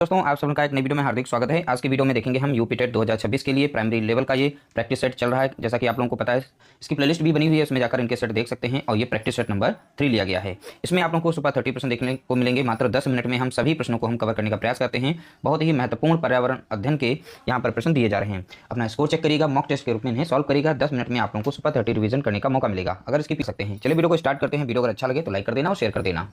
दोस्तों आप सबका एक नई वीडियो में हार्दिक स्वागत है। आज की वीडियो में देखेंगे हम यूपी टेट 2026 के लिए प्राइमरी लेवल का ये प्रैक्टिस सेट चल रहा है। जैसा कि आप लोगों को पता है, इसकी प्लेलिस्ट भी बनी हुई है, इसमें जाकर इनके सेट देख सकते हैं। और ये प्रैक्टिस सेट नंबर 3 लिया गया है। इसमें आप लोगों को सुपर 30% देखने को मिलेंगे। मात्र 10 मिनट में हम सभी प्रश्नों को हम कवर करने का प्रयास करते हैं। बहुत ही महत्वपूर्ण पर्यावरण अध्ययन के यहाँ पर प्रश्न दिए जा रहे हैं। अपना स्कोर चेक करिएगा, मॉक टेस्ट के रूप में इन्हें सॉल्व करिएगा। 10 मिनट में आप लोगों को सुपर 30 रिवीजन करने का मौका मिलेगा, अगर इसकी पी सकते हैं। चलिए वीडियो को स्टार्ट करते हैं। वीडियो अगर अच्छा लगे तो लाइक कर देना और शेयर कर देना।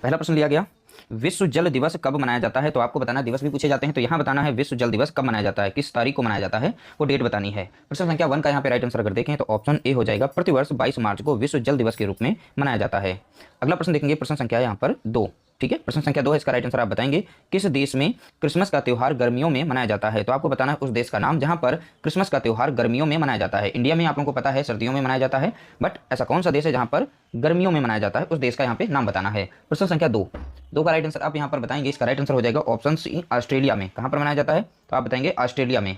पहला प्रश्न लिया गया, विश्व जल दिवस कब मनाया जाता है। तो आपको बताना, दिवस भी पूछे जाते हैं तो यहाँ बताना है विश्व जल दिवस कब मनाया जाता है, किस तारीख को मनाया जाता है, वो डेट बतानी है। प्रश्न संख्या 1 का यहाँ पे राइट आंसर अगर देखें तो ऑप्शन ए हो जाएगा। प्रतिवर्ष 22 मार्च को विश्व जल दिवस के रूप में मनाया जाता है। अगला प्रश्न देखेंगे, प्रश्न संख्या यहाँ पर 2। ठीक है, प्रश्न संख्या 2 है, इसका राइट आंसर आप बताएंगे। किस देश में क्रिसमस का त्यौहार गर्मियों में मनाया जाता है। तो आपको बताना है उस देश का नाम जहां पर क्रिसमस का त्यौहार गर्मियों में मनाया जाता है। इंडिया में आप लोगों को पता है सर्दियों में मनाया जाता है, बट ऐसा कौन सा देश है जहां पर गर्मियों में मनाया जाता है, उस देश का यहाँ पे नाम बताना है। प्रश्न संख्या 2 का राइट आंसर आप यहाँ पर बताएंगे। इसका राइट आंसर हो जाएगा ऑप्शन सी, ऑस्ट्रेलिया में। कहां पर मनाया जाता है तो आप बताएंगे ऑस्ट्रेलिया में।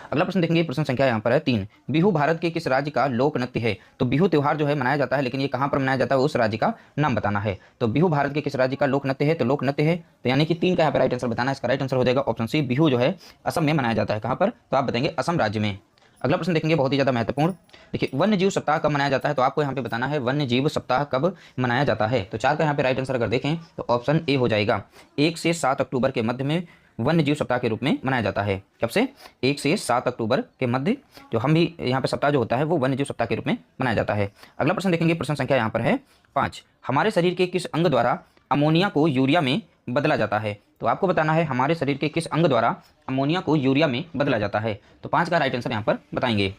अगला प्रश्न देखेंगे, प्रश्न संख्या यहाँ पर है 3। बिहू भारत के किस राज्य का लोक नृत्य है। तो बिहू त्योहार जो है मनाया जाता है, लेकिन ये कहाँ पर मनाया जाता है, उस राज्य का नाम बताना है। तो बिहू भारत के किस राज्य का लोक नृत्य है, तो लोक नृत्य है, तो यानी कि 3 का यहाँ पर राइट आंसर बताना है। इसका राइट आंसर हो जाएगा ऑप्शन सी, बिहू जो है असम में मनाया जाता है। कहाँ पर, तो आप बताएंगे असम राज्य में। अगला प्रश्न देखेंगे, बहुत ही ज़्यादा महत्वपूर्ण। देखिए, वन्य जीव सप्ताह कब मनाया जाता है। तो आपको यहाँ पे बताना है वन्य जीव सप्ताह कब मनाया जाता है। तो 4 का यहाँ पे राइट आंसर अगर देखें तो ऑप्शन ए हो जाएगा। 1 से 7 अक्टूबर के मध्य में वन्य जीव सप्ताह के रूप में मनाया जाता है। कब से, 1 से 7 अक्टूबर के मध्य जो हम भी यहाँ पे सप्ताह जो होता है वो वन्य जीव सप्ताह के रूप में मनाया जाता है। अगला प्रश्न देखेंगे, प्रश्न संख्या यहाँ पर है 5। हमारे शरीर के किस अंग द्वारा अमोनिया को यूरिया में बदला जाता है। तो आपको बताना है हमारे शरीर के किस अंग द्वारा अमोनिया को यूरिया में बदला जाता है। तो 5 का राइट आंसर यहाँ पर बताएंगे।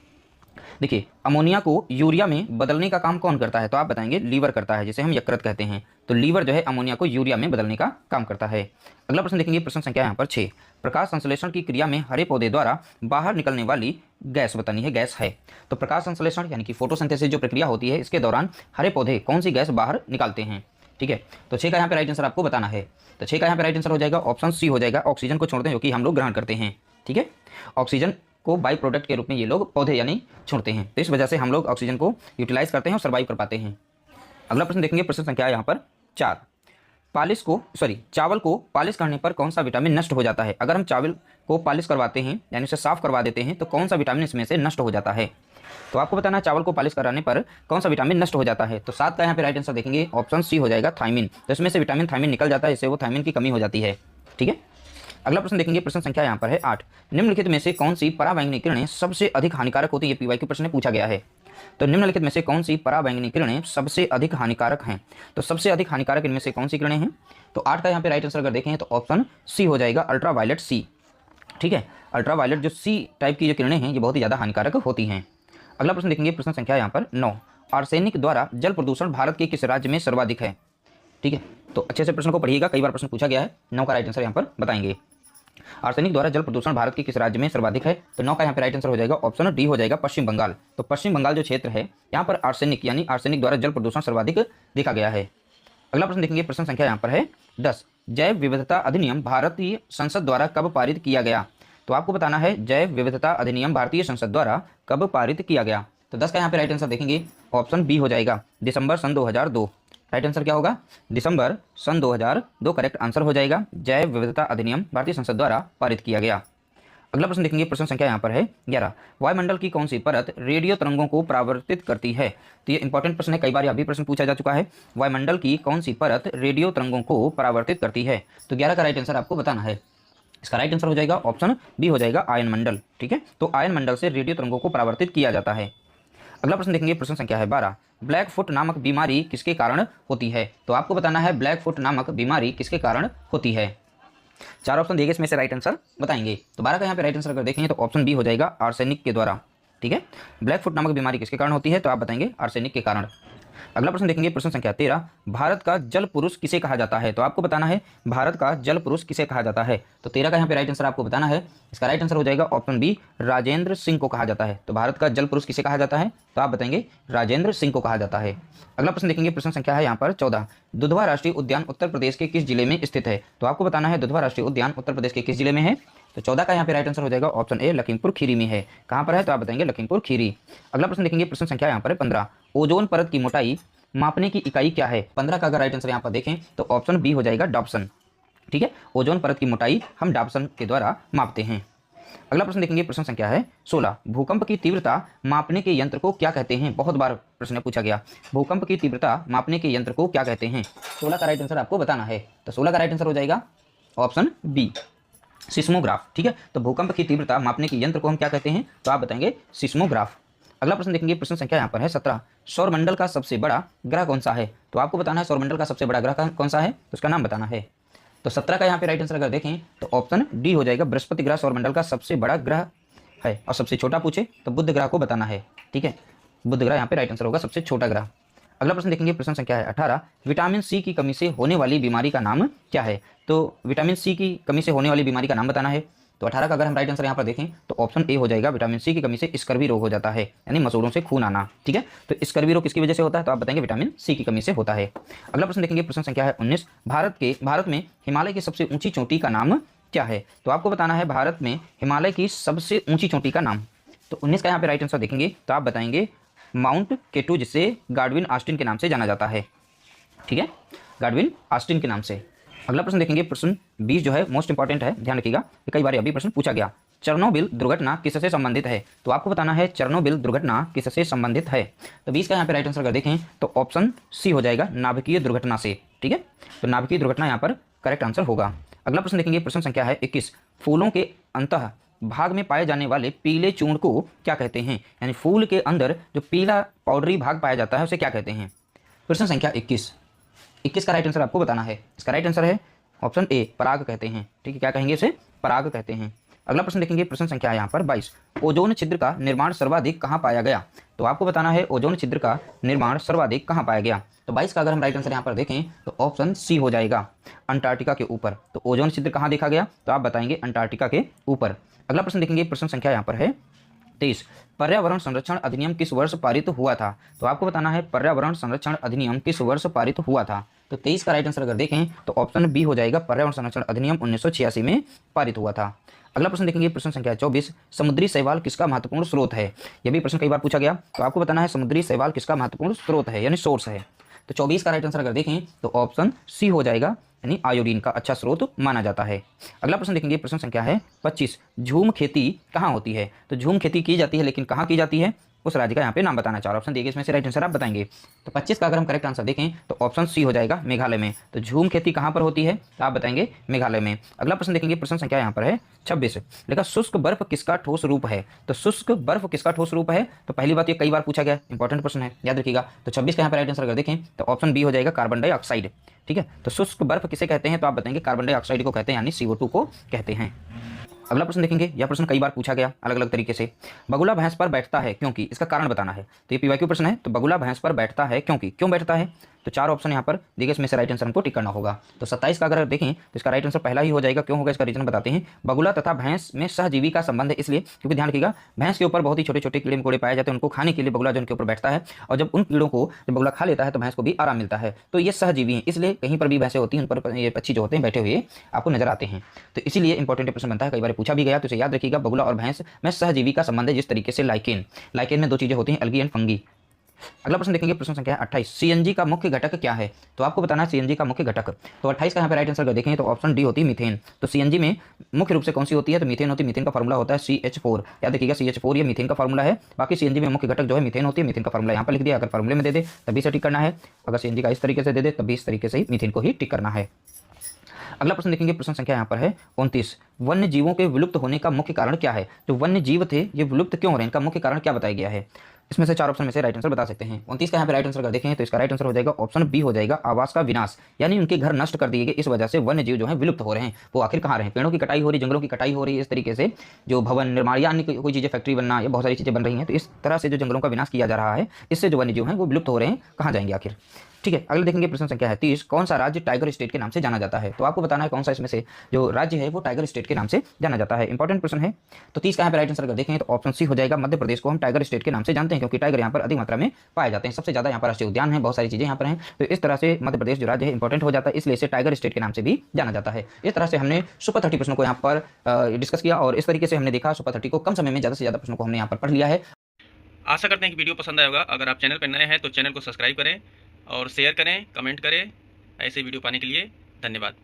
देखिए, अमोनिया को यूरिया में बदलने का काम कौन करता है, तो आप बताएंगे लीवर करता है, जिसे हम यकृत कहते हैं। तो लीवर जो है अमोनिया को यूरिया में बदलने का काम करता है। अगला प्रश्न देखेंगे, प्रश्न संख्या यहाँ पर 6। प्रकाश संश्लेषण की क्रिया में हरे पौधे द्वारा बाहर निकलने वाली गैस बतानी है, गैस है। तो प्रकाश संश्लेषण यानी कि फोटोसिंथेसिस जो प्रक्रिया होती है, इसके दौरान हरे पौधे कौन सी गैस बाहर निकालते हैं। ठीक है, तो 6 का यहाँ पे राइट आंसर आपको बताना है। तो 6 का यहाँ पे राइट आंसर हो जाएगा ऑप्शन सी हो जाएगा। ऑक्सीजन को छोड़ते हैं, जो कि हम लोग ग्रहण करते हैं। ठीक है, ऑक्सीजन को बाई प्रोडक्ट के रूप में ये लोग पौधे यानी छोड़ते हैं, तो इस वजह से हम लोग ऑक्सीजन को यूटिलाइज करते हैं और सर्वाइव कर पाते हैं। अगला प्रश्न देखेंगे, प्रश्न संख्या यहाँ पर 4। चावल को पॉलिश करने पर कौन सा विटामिन नष्ट हो जाता है। अगर हम चावल को पॉलिश करवाते हैं यानी उसे साफ करवा देते हैं, तो कौन सा विटामिन इसमें से नष्ट हो जाता है। तो आपको बताना है चावल को पॉलिश कराने पर कौन सा विटामिन नष्ट हो जाता है। तो 7 का यहाँ पे राइट आंसर देखेंगे, ऑप्शन सी हो जाएगा, थायमिन। तो इसमें से विटामिन थायमिन निकल जाता है, इससे वो थायमिन की कमी हो जाती है। ठीक है, अगला प्रश्न देखेंगे, प्रश्न संख्या यहाँ पर है 8। निम्नलिखित में से कौन सी पराबैंगनी किरणें सबसे अधिक हानिकारक होती है। ये पीवाईक्यू प्रश्न में पूछा गया है। तो निम्नलिखित में से कौन सी पराबैंगनी किरणें सबसे अधिक हानिकारक हैं। तो सबसे अधिक हानिकारक इनमें से कौन सी किरणें हैं। तो 8 का यहाँ पे राइट आंसर अगर देखें तो ऑप्शन सी हो जाएगा, अल्ट्रावायलेट सी। ठीक है, अल्ट्रावायलेट जो सी टाइप की जो किरणें हैं ये बहुत ही ज़्यादा हानिकारक होती हैं। अगला प्रश्न देखेंगे, प्रश्न संख्या यहाँ पर 9। आर्सेनिक द्वारा जल प्रदूषण भारत के किस राज्य में सर्वाधिक है। ठीक है, तो अच्छे से प्रश्न को पढ़िएगा, कई बार प्रश्न पूछा गया है। 9 का राइट आंसर यहाँ पर बताएंगे। आर्सेनिक द्वारा जल प्रदूषण भारत के किस राज्य में सर्वाधिक है। तो 9 का यहाँ पे राइट आंसर हो जाएगा, ऑप्शन डी हो जाएगा, पश्चिम बंगाल। तो पश्चिम बंगाल जो क्षेत्र है यहाँ पर आर्सेनिक यानी आर्सेनिक द्वारा जल प्रदूषण सर्वाधिक देखा गया है। अगला प्रश्न देखेंगे, प्रश्न संख्या यहाँ पर है 10। जैव विविधता अधिनियम भारतीय संसद द्वारा कब पारित किया गया। तो आपको बताना है जैव विविधता अधिनियम भारतीय संसद द्वारा कब पारित किया गया। तो 10 का यहाँ पे राइट आंसर देखेंगे, ऑप्शन बी हो जाएगा, दिसंबर सन 2002। राइट आंसर क्या होगा, दिसंबर सन 2002 करेक्ट आंसर हो जाएगा। जैव विविधता अधिनियम भारतीय संसद द्वारा पारित किया गया। अगला प्रश्न देखेंगे, प्रश्न संख्या यहाँ पर है 11। वायुमंडल की कौन सी परत रेडियो तरंगों को परावर्तित करती है। तो ये इंपॉर्टेंट प्रश्न है, कई बार यह भी प्रश्न पूछा जा चुका है। वायुमंडल की कौन सी परत रेडियो तरंगों को परावर्तित करती है। तो 11 का राइट आंसर आपको बताना है। इसका राइट आंसर हो जाएगा, ऑप्शन बी हो जाएगा, आयन मंडल। ठीक है, तो आयन मंडल से रेडियो तरंगों को परावर्तित किया जाता है। अगला प्रश्न देखेंगे, प्रश्न संख्या है 12। ब्लैक फुट नामक बीमारी किसके कारण होती है। तो आपको बताना है ब्लैक फुट नामक बीमारी किसके कारण होती है। 4 ऑप्शन दिए, इसमें से राइट आंसर बताएंगे। तो 12 का यहाँ पे राइट आंसर अगर देखेंगे तो ऑप्शन बी हो जाएगा, आर्सेनिक के द्वारा। ठीक है, ब्लैक फुट नामक बीमारी किसके कारण होती है, तो आप बताएंगे आर्सेनिक के कारण। अगला प्रश्न देखेंगे, प्रश्न संख्या 13। भारत का जल पुरुष किसे कहा जाता है। तो आपको बताना है भारत का जल पुरुष किसे कहा जाता है। तो 13 का यहाँ पे राइट आंसर आपको बताना है। इसका राइट आंसर हो जाएगा, ऑप्शन बी, राजेंद्र सिंह को कहा जाता है। तो भारत का जल पुरुष किसे कहा जाता है, तो आप बताएंगे राजेंद्र सिंह को कहा जाता है। अगला प्रश्न देखेंगे, प्रश्न संख्या है यहाँ पर 14। दुधवा राष्ट्रीय उद्यान उत्तर प्रदेश के किस जिले में स्थित है। तो आपको बताना है दुधवा राष्ट्रीय उद्यान उत्तर प्रदेश के किस जिले में है। तो 14 का यहाँ पे राइट आंसर हो जाएगा, ऑप्शन ए, लखीमपुर खीरी में है। कहाँ पर है, तो आप बताएंगे लखीमपुर खीरी। अगला प्रश्न देखेंगे, प्रश्न संख्या यहाँ पर 15। ओजोन परत की मोटाई मापने की इकाई क्या है। 15 का अगर राइट आंसर यहाँ पर देखें तो ऑप्शन बी हो जाएगा, डॉप्सन। ठीक है, ओजोन परत की मोटाई हम डाप्सन के द्वारा मापते हैं। अगला प्रश्न देखेंगे, प्रश्न संख्या है 16। भूकंप की तीव्रता मापने के यंत्र को क्या कहते हैं? बहुत बार प्रश्न पूछा गया, भूकंप की तीव्रता मापने के यंत्र को क्या कहते हैं? 16 का राइट आंसर आपको बताना है। तो 16 का राइट आंसर हो जाएगा ऑप्शन बी, सिस्मोग्राफ। ठीक है, तो भूकंप की तीव्रता मापने के यंत्र को हम क्या कहते हैं? तो आप बताएंगे सिस्मोग्राफ। अगला प्रश्न देखेंगे, प्रश्न संख्या यहाँ पर है 17। सौरमंडल का सबसे बड़ा ग्रह कौन सा है? तो आपको बताना है सौरमंडल का सबसे बड़ा ग्रह कौन सा है, तो उसका नाम बताना है। तो 17 का यहाँ पे राइट आंसर अगर देखें तो ऑप्शन डी हो जाएगा, बृहस्पति ग्रह सौरमंडल का सबसे बड़ा ग्रह है। और सबसे छोटा पूछे तो बुध ग्रह को बताना है। ठीक है, बुध ग्रह यहाँ पे राइट आंसर होगा, सबसे छोटा ग्रह। अगला प्रश्न देखेंगे, प्रश्न संख्या है 18। विटामिन सी की कमी से होने वाली बीमारी का नाम क्या है? तो विटामिन सी की कमी से होने वाली बीमारी का नाम बताना है। तो 18 का अगर हम राइट आंसर यहाँ पर देखें तो ऑप्शन ए हो जाएगा, विटामिन सी की कमी से स्कर्वी रोग हो जाता है, यानी मसूड़ों से खून आना। ठीक है, तो स्कर्वी रोग किसकी वजह से होता है? तो आप बताएंगे विटामिन सी की कमी से होता है। अगला प्रश्न देखेंगे, प्रश्न संख्या है 19। भारत में हिमालय की सबसे ऊंची चोटी का नाम क्या है? तो आपको बताना है भारत में हिमालय की सबसे ऊंची चोटी का नाम। तो 19 का यहाँ पे राइट आंसर देखेंगे तो आप बताएंगे माउंट केटू, जिसे गाडविन ऑस्टिन के नाम से जाना जाता है। ठीक है, गाडविन ऑस्टिन के नाम से। अगला प्रश्न देखेंगे, प्रश्न 20 जो है मोस्ट इंपॉर्टेंट है, ध्यान रखिएगा, कई बार अभी प्रश्न पूछा गया। चेरनोबिल दुर्घटना किससे संबंधित है? तो आपको बताना है चेरनोबिल दुर्घटना किससे संबंधित है। तो 20 का यहाँ पे राइट आंसर अगर देखें तो ऑप्शन सी हो जाएगा, नाभिकीय दुर्घटना से। ठीक है, तो नाभिकीय दुर्घटना यहाँ पर करेक्ट आंसर होगा। अगला प्रश्न देखेंगे, प्रश्न संख्या है 21। फूलों के अंतः भाग में पाए जाने वाले पीले चूर्ण को क्या कहते हैं? यानी फूल के अंदर जो पीला पाउडरी भाग पाया जाता है उसे क्या कहते हैं? प्रश्न संख्या 21 का राइट आंसर आपको बताना है। इसका राइट आंसर है ऑप्शन ए, पराग कहते हैं। ठीक है, क्या कहेंगे इसे? पराग कहते हैं। अगला प्रश्न देखेंगे, प्रश्न संख्या है यहाँ पर 22। ओजोन छिद्र का निर्माण सर्वाधिक कहाँ पाया गया? तो आपको बताना है ओजोन छिद्र का निर्माण सर्वाधिक कहाँ पाया गया। तो 22 का अगर हम राइट आंसर यहाँ पर देखें तो ऑप्शन सी हो जाएगा, अंटार्कटिका के ऊपर। तो ओजोन छिद्र कहाँ देखा गया? तो आप बताएंगे अंटार्कटिका के ऊपर। अगला प्रश्न देखेंगे, प्रश्न संख्या यहाँ पर है 23। पर्यावरण संरक्षण अधिनियम किस वर्ष पारित हुआ था? तो आपको बताना है पर्यावरण संरक्षण अधिनियम किस वर्ष पारित हुआ था। तो 23 का राइट आंसर अगर देखें तो ऑप्शन बी हो जाएगा, पर्यावरण संरक्षण अधिनियम 1986 में पारित हुआ था। अगला प्रश्न देखेंगे, प्रश्न संख्या 24। समुद्री शैवाल किसका महत्वपूर्ण स्रोत है? यह भी प्रश्न कई बार पूछा गया, तो आपको बताना है समुद्री शैवाल किसका महत्वपूर्ण स्रोत है, यानी सोर्स है। तो 24 का राइट आंसर अगर देखें तो ऑप्शन सी हो जाएगा, यानी आयोडीन का अच्छा स्रोत माना जाता है। अगला प्रश्न देखेंगे, प्रश्न संख्या है 25। झूम खेती कहाँ होती है? तो झूम खेती की जाती है, लेकिन कहाँ की जाती है उस राज्य का यहाँ पे नाम बताना। 4 ऑप्शन दिए, इसमें से राइट आंसर आप बताएंगे। तो 25 का अगर हम करेक्ट आंसर देखें तो ऑप्शन सी हो जाएगा, मेघालय में। तो झूम खेती कहाँ पर होती है? तो आप बताएंगे मेघालय में। अगला प्रश्न देखेंगे, प्रश्न संख्या यहाँ पर है 26। लेकिन शुष्क बर्फ किसका ठोस रूप है? तो शुष्क बर्फ किसका ठोस रूप है? तो पहली बात ये कई बार पूछा गया, इंपॉर्टेंट प्रश्न है, याद रखिएगा। तो 26 का यहाँ पर राइट आंसर अगर देखें तो ऑप्शन बी हो जाएगा, कार्बन डाइऑक्साइड। ठीक है, तो शुष्क बर्फ किसे कहते हैं? तो आप बताएंगे कार्बन डाइऑक्साइड को कहते हैं, यानी CO2 को कहते हैं। अगला प्रश्न देखेंगे, यह प्रश्न कई बार पूछा गया अलग अलग तरीके से। बगुला भैंस पर बैठता है क्योंकि? इसका कारण बताना है। तो ये PYQ प्रश्न है। तो बगुला भैंस पर बैठता है क्योंकि, क्यों बैठता है? तो 4 ऑप्शन यहाँ पर देखिए, इसमें से राइट आंसर हमको टिक करना होगा। तो 27 का अगर देखें तो इसका राइट आंसर पहला ही हो जाएगा। क्यों होगा इसका रीजन बताते हैं। बगुला तथा भैंस में सहजीवी का संबंध है, इसलिए क्योंकि ध्यान रखिएगा भैंस के ऊपर बहुत ही छोटे छोटे कीड़े मकोड़े पाए जाते हैं, उनको खाने के लिए बगुला जो उनके ऊपर बैठता है, और जब उन कीड़ों को जब बगुला खा लेता है तो भैंस को भी आराम मिलता है। तो ये सहजीवी हैं, इसलिए कहीं पर भी भैंसें होती हैं उन पर ये पक्षी जो होते हैं बैठे हुए आपको नजर आते हैं। तो इसीलिए इंपॉर्टेंट प्रश्न बनता है, कई बार पूछा भी गया, तो इसे याद रखिएगा। बगुला और भैंस में सहजीवी का संबंध है, जिस तरीके से लाइकेन में 2 चीजें होती हैं, अलगी एंड फंगी। अगला प्रश्न देखेंगे, प्रश्न संख्या 28। सीएनजी का मुख्य घटक क्या है? तो आपको बताना है सीएनजी का मुख्य घटक। तो 28 का यहाँ पे राइट आंसर देखें तो ऑप्शन डी होती है मीथेन। तो सीएनजी में मुख्य रूप से कौन सी होती है? तो मीथेन होती है। मीथेन का फॉर्मूला होता है CH4, याद रखिएगा CH4 ये मीथेन का फॉर्मूला है। बाकी सीएनजी में मुख्य घटक जो है मीथेन होती है, मीथेन का फॉर्मूला यहाँ पर लिख दिया। अगर फॉर्मूले में दे दे तभी से टिक करना है, अगर सीएनजी का इस तरीके से दे दे तभी इस तरीके से ही मीथेन को ही टिक करना है। अगला प्रश्न देखेंगे, प्रश्न संख्या यहाँ पर है 29। वन्य जीवों के विलुप्त होने का मुख्य कारण क्या है? जो वन्य जीव थे ये विलुप्त क्यों हो रहे हैं, इनका मुख्य कारण क्या बताया गया है? इसमें से 4 ऑप्शन में से राइट आंसर बता सकते हैं। 29 का यहाँ पे राइट आंसर अगर देखें तो इसका राइट आंसर हो जाएगा ऑप्शन बी हो जाएगा, आवास का विनाश, यानी उनके घर नष्ट कर दिए गए, इस वजह से वन्य जीव जो है विलुप्त हो रहे हैं। वो आखिर कहाँ रहे? पेड़ों की कटाई हो रही, जंगलों की कटाई हो रही है, इस तरीके से जो भवन निर्माण या अन्य कोई चीजें फैक्ट्री बनना, ये बहुत सारी चीजें बन रही हैं। तो इस तरह से जो जंगलों का विनाश किया जा रहा है, इससे जो वन्य जीव हैं वो विलुप्त हो रहे हैं, कहाँ जाएंगे आखिर? ठीक है, अगले देखेंगे, प्रश्न संख्या है 30। कौन सा राज्य टाइगर स्टेट के नाम से जाना जाता है? तो आपको बताना है कौन सा इसमें से जो राज्य है वो टाइगर स्टेट के नाम से जाना जाता है। इंपॉर्टेंट प्रश्न है। तो 30 का यहाँ पे राइट आंसर अगर देखें तो ऑप्शन सी हो जाएगा, मध्य प्रदेश को हम टाइगर स्टेट के नाम से जानते हैं, क्योंकि टाइगर यहाँ पर अधिक मात्रा में पाए जाते हैं, सबसे ज्यादा यहाँ पर राष्ट्रीय उद्यान है, बहुत सारी चीजें यहाँ पर हैं। तो इस तरह से मध्य प्रदेश जो राज्य है इंपॉर्टेंट हो जाता है, इसलिए इसे टाइगर स्टेट के नाम से भी जाना जाता है। इस तरह से हमने सुपर 30 प्रश्नों को यहाँ पर डिस्कस किया, और इस तरीके से हमने देखा सुपर 30 को कम समय में ज्यादा से ज्यादा प्रश्नों को हमने यहाँ पर पढ़ लिया है। आशा करते हैं कि वीडियो पसंद आएगा। अगर आप चैनल पर नए हैं तो चैनल को सब्सक्राइब करें और शेयर करें, कमेंट करें। ऐसे वीडियो पाने के लिए धन्यवाद।